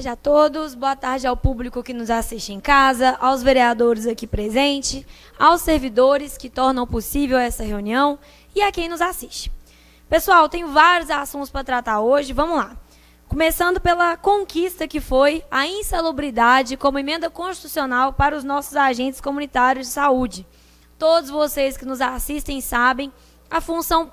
Boa tarde a todos, boa tarde ao público que nos assiste em casa, aos vereadores aqui presentes, aos servidores que tornam possível essa reunião e a quem nos assiste. Pessoal, tenho vários assuntos para tratar hoje, vamos lá. Começando pela conquista que foi a insalubridade como emenda constitucional para os nossos agentes comunitários de saúde. Todos vocês que nos assistem sabem a função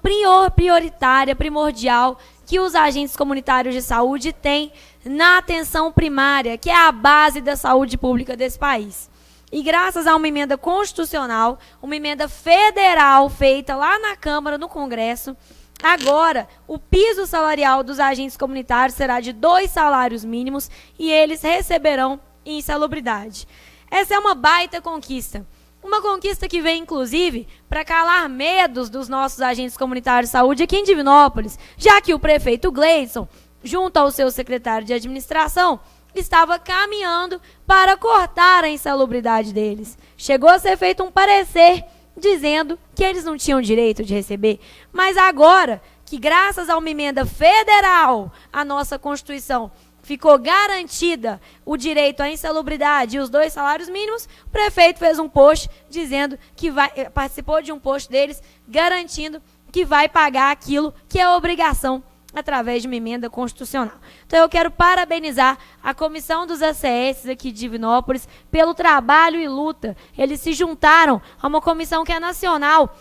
prioritária, primordial, que os agentes comunitários de saúde têm na atenção primária, que é a base da saúde pública desse país. E graças a uma emenda constitucional, uma emenda federal feita lá na Câmara, no Congresso, agora o piso salarial dos agentes comunitários será de 2 salários mínimos e eles receberão insalubridade. Essa é uma baita conquista. Uma conquista que vem, inclusive, para calar medos dos nossos agentes comunitários de saúde aqui em Divinópolis, já que o prefeito Gleison, junto ao seu secretário de administração, estava caminhando para cortar a insalubridade deles. Chegou a ser feito um parecer dizendo que eles não tinham direito de receber, mas agora que, graças a uma emenda federal, a nossa Constituição ficou garantida o direito à insalubridade e os 2 salários mínimos, o prefeito fez um post dizendo que participou de um post deles, garantindo que vai pagar aquilo que é obrigação através de uma emenda constitucional. Então eu quero parabenizar a Comissão dos ACS aqui de Divinópolis pelo trabalho e luta. Eles se juntaram a uma comissão que é nacional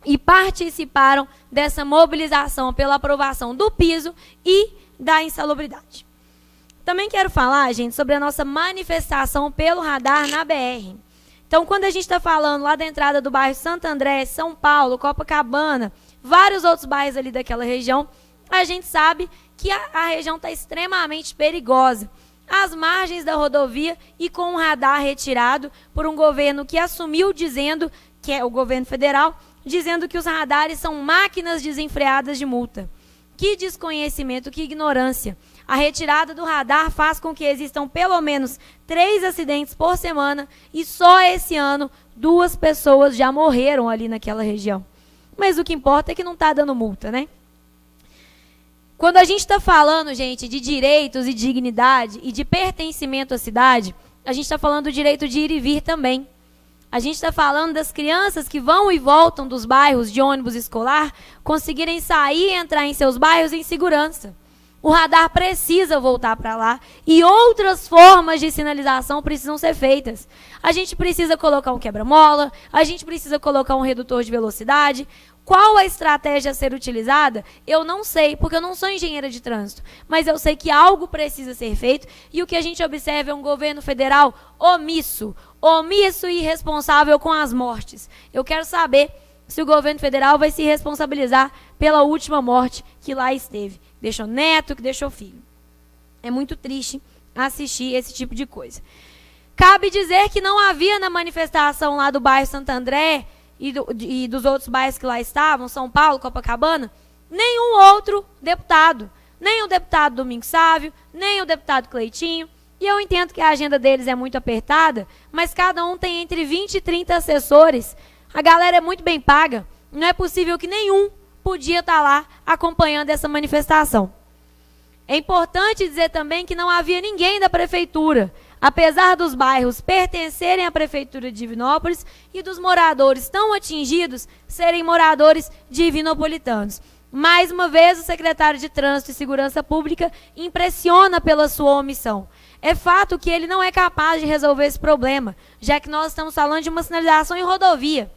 e participaram dessa mobilização pela aprovação do piso e da insalubridade. Também quero falar, gente, sobre a nossa manifestação pelo radar na BR. Então, quando a gente está falando lá da entrada do bairro Santo André, São Paulo, Copacabana, vários outros bairros ali daquela região, a gente sabe que a região está extremamente perigosa. Às margens da rodovia e com o radar retirado por um governo que assumiu dizendo, que é o governo federal, dizendo que os radares são máquinas desenfreadas de multa. Que desconhecimento, que ignorância. A retirada do radar faz com que existam pelo menos 3 acidentes por semana e só esse ano 2 pessoas já morreram ali naquela região. Mas o que importa é que não está dando multa, né? Quando a gente está falando, gente, de direitos e dignidade e de pertencimento à cidade, a gente está falando do direito de ir e vir também. A gente está falando das crianças que vão e voltam dos bairros de ônibus escolar conseguirem sair e entrar em seus bairros em segurança. O radar precisa voltar para lá e outras formas de sinalização precisam ser feitas. A gente precisa colocar um quebra-mola, a gente precisa colocar um redutor de velocidade. Qual a estratégia a ser utilizada? Eu não sei, porque eu não sou engenheira de trânsito. Mas eu sei que algo precisa ser feito e o que a gente observa é um governo federal omisso e irresponsável com as mortes. Eu quero saber se o governo federal vai se responsabilizar pela última morte que lá esteve. Deixou neto, que deixou filho. É muito triste assistir esse tipo de coisa. Cabe dizer que não havia na manifestação lá do bairro Santo André e dos outros bairros que lá estavam, São Paulo, Copacabana, nenhum outro deputado. Nem o deputado Domingos Sávio, nem o deputado Cleitinho. E eu entendo que a agenda deles é muito apertada, mas cada um tem entre 20 e 30 assessores. A galera é muito bem paga. Não é possível que nenhum podia estar lá acompanhando essa manifestação. É importante dizer também que não havia ninguém da prefeitura, apesar dos bairros pertencerem à prefeitura de Divinópolis e dos moradores tão atingidos serem moradores divinopolitanos. Mais uma vez, o secretário de Trânsito e Segurança Pública impressiona pela sua omissão. É fato que ele não é capaz de resolver esse problema, já que nós estamos falando de uma sinalização em rodovia.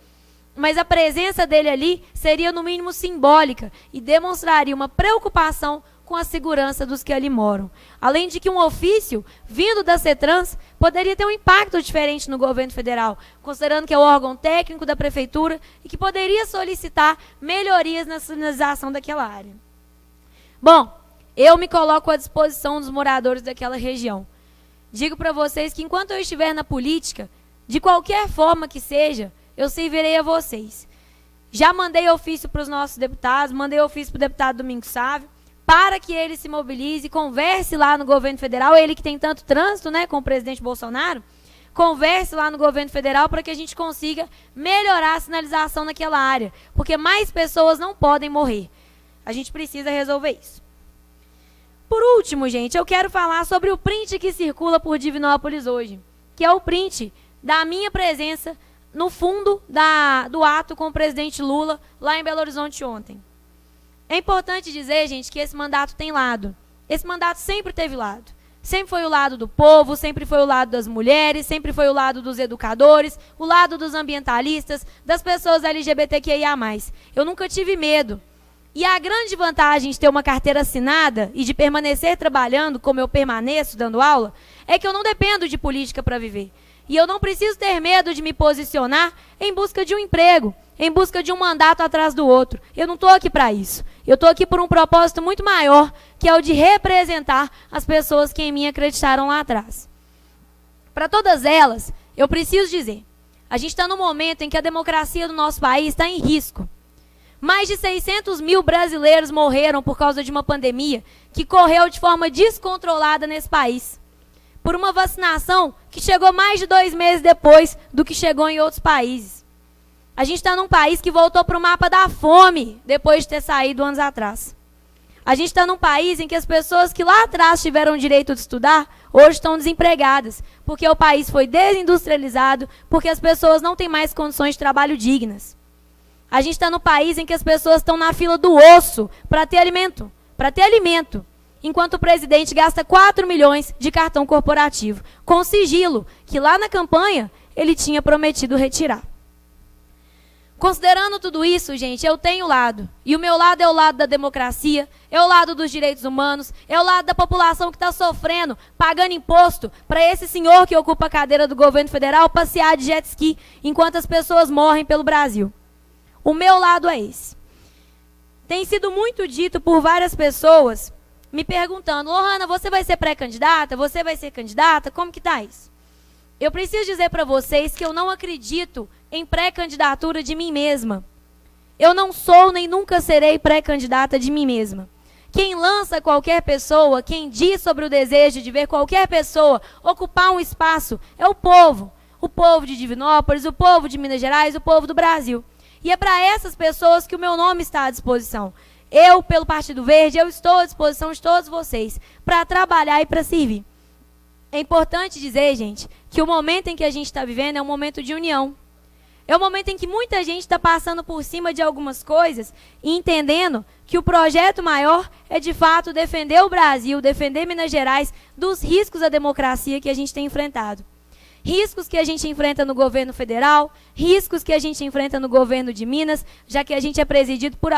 Mas a presença dele ali seria, no mínimo, simbólica e demonstraria uma preocupação com a segurança dos que ali moram. Além de que um ofício, vindo da CETRANS, poderia ter um impacto diferente no governo federal, considerando que é o órgão técnico da prefeitura e que poderia solicitar melhorias na sinalização daquela área. Bom, eu me coloco à disposição dos moradores daquela região. Digo para vocês que enquanto eu estiver na política, de qualquer forma que seja, eu servirei a vocês. Já mandei ofício para os nossos deputados, mandei ofício para o deputado Domingos Sávio, para que ele se mobilize, converse lá no governo federal, ele que tem tanto trânsito, né, com o presidente Bolsonaro, converse lá no governo federal para que a gente consiga melhorar a sinalização naquela área, porque mais pessoas não podem morrer. A gente precisa resolver isso. Por último, gente, eu quero falar sobre o print que circula por Divinópolis hoje, que é o print da minha presença no fundo do ato com o presidente Lula lá em Belo Horizonte ontem. É importante dizer, gente, que esse mandato tem lado. Esse mandato sempre teve lado. Sempre foi o lado do povo, sempre foi o lado das mulheres, sempre foi o lado dos educadores, o lado dos ambientalistas, das pessoas LGBTQIA+. Eu nunca tive medo. E a grande vantagem de ter uma carteira assinada e de permanecer trabalhando como eu permaneço dando aula, é que eu não dependo de política para viver. E eu não preciso ter medo de me posicionar em busca de um emprego, em busca de um mandato atrás do outro. Eu não estou aqui para isso. Eu estou aqui por um propósito muito maior, que é o de representar as pessoas que em mim acreditaram lá atrás. Para todas elas, eu preciso dizer, a gente está num momento em que a democracia do nosso país está em risco. Mais de 600 mil brasileiros morreram por causa de uma pandemia que correu de forma descontrolada nesse país. Por uma vacinação que chegou mais de 2 meses depois do que chegou em outros países. A gente está num país que voltou para o mapa da fome depois de ter saído anos atrás. A gente está num país em que as pessoas que lá atrás tiveram o direito de estudar, hoje estão desempregadas, porque o país foi desindustrializado, porque as pessoas não têm mais condições de trabalho dignas. A gente está no país em que as pessoas estão na fila do osso para ter alimento. Enquanto o presidente gasta 4 milhões de cartão corporativo, com sigilo, que lá na campanha ele tinha prometido retirar. Considerando tudo isso, gente, eu tenho lado. E o meu lado é o lado da democracia, é o lado dos direitos humanos, é o lado da população que está sofrendo, pagando imposto para esse senhor que ocupa a cadeira do governo federal passear de jet ski, enquanto as pessoas morrem pelo Brasil. O meu lado é esse. Tem sido muito dito por várias pessoas me perguntando, Lohana, você vai ser pré-candidata? Você vai ser candidata? Como que tá isso? Eu preciso dizer para vocês que eu não acredito em pré-candidatura de mim mesma. Eu não sou nem nunca serei pré-candidata de mim mesma. Quem lança qualquer pessoa, quem diz sobre o desejo de ver qualquer pessoa ocupar um espaço, é o povo. O povo de Divinópolis, o povo de Minas Gerais, o povo do Brasil. E é para essas pessoas que o meu nome está à disposição. Eu, pelo Partido Verde, eu estou à disposição de todos vocês para trabalhar e para servir. É importante dizer, gente, que o momento em que a gente está vivendo é um momento de união. É um momento em que muita gente está passando por cima de algumas coisas e entendendo que o projeto maior é, de fato, defender o Brasil, defender Minas Gerais dos riscos da democracia que a gente tem enfrentado. Riscos que a gente enfrenta no governo federal, riscos que a gente enfrenta no governo de Minas, já que a gente é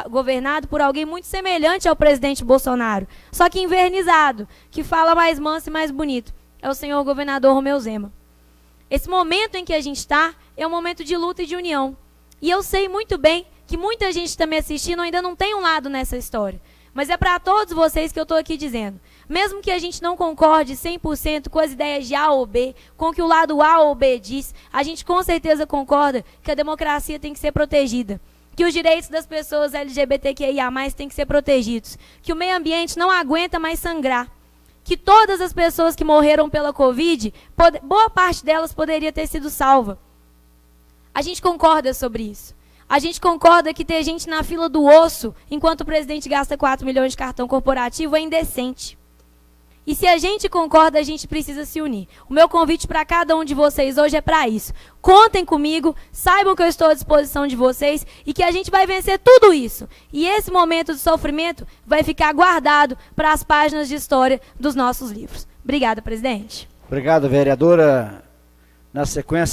governado por alguém muito semelhante ao presidente Bolsonaro, só que invernizado, que fala mais manso e mais bonito. É o senhor governador Romeu Zema. Esse momento em que a gente está é um momento de luta e de união. E eu sei muito bem que muita gente que está me assistindo ainda não tem um lado nessa história. Mas é para todos vocês que eu estou aqui dizendo. Mesmo que a gente não concorde 100% com as ideias de A ou B, com o que o lado A ou B diz, a gente com certeza concorda que a democracia tem que ser protegida, que os direitos das pessoas LGBTQIA+, têm que ser protegidos, que o meio ambiente não aguenta mais sangrar, que todas as pessoas que morreram pela Covid, boa parte delas poderia ter sido salva. A gente concorda sobre isso. A gente concorda que ter gente na fila do osso, enquanto o presidente gasta 4 milhões de cartão corporativo, é indecente. E se a gente concorda, a gente precisa se unir. O meu convite para cada um de vocês hoje é para isso. Contem comigo, saibam que eu estou à disposição de vocês e que a gente vai vencer tudo isso. E esse momento de sofrimento vai ficar guardado para as páginas de história dos nossos livros. Obrigada, presidente. Obrigado, vereadora. Na sequência...